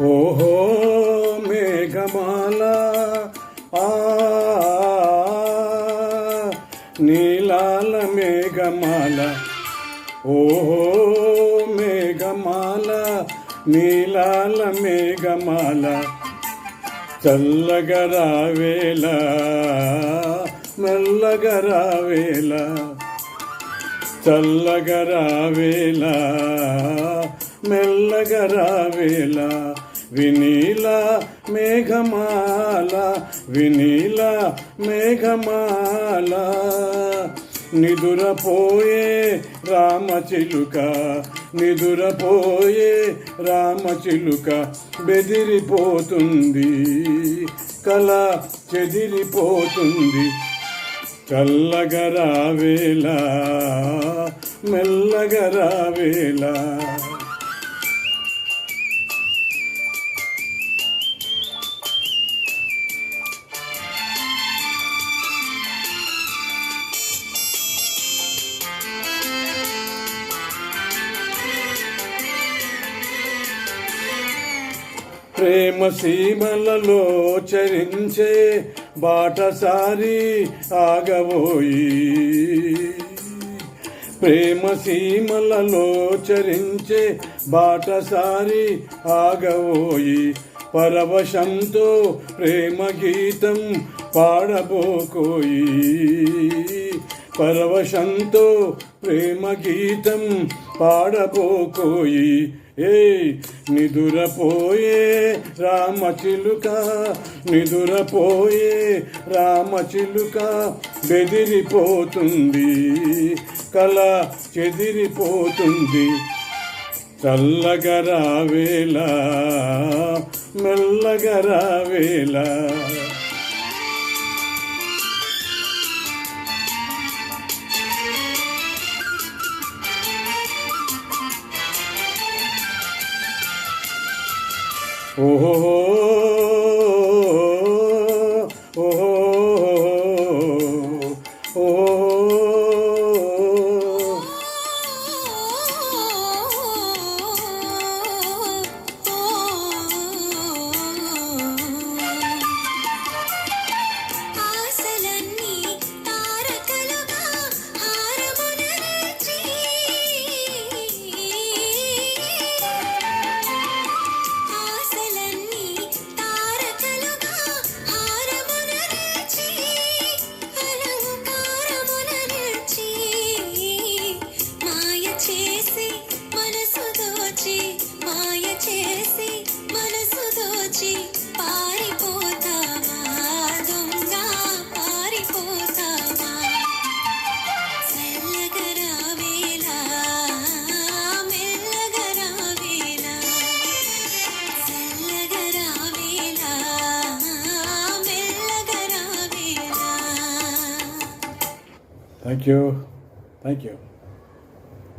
ఓహో మేఘమాల నీలాల మేఘమాల, ఓహో మేఘమాల నీలాల మేఘమాల, చల్లగా రావేళ మెల్లగా రావేళ, చల్లగా రావేళ మెల్లగా రావేళ, వినీల మేఘమాల వినీల మేఘమాల, నిదురపోయే రామచిలుక నిదురపోయే రామచిలుక, బెదిరిపోతుంది కల చెదిరిపోతుంది, చల్లగా రావేళ మెల్లగా రావేళ. ప్రేమ సీమలలో చరించే బాటసారి ఆగబోయి, ప్రేమ సీమలలో చరించే బాటసారి ఆగబోయి, పరవశంతో ప్రేమ గీతం పాడబోకోయి, పరవశంతో ప్రేమ గీతం పాడబోకోయి. నిదురపోయే రామచిలుక నిదురపోయే రామచిలుక, బెదిరిపోతుంది కల చెదిరిపోతుంది, చల్లగా రావేళ మెల్లగా రావేళ. ఓహో ఓహో Thank you. Thank you.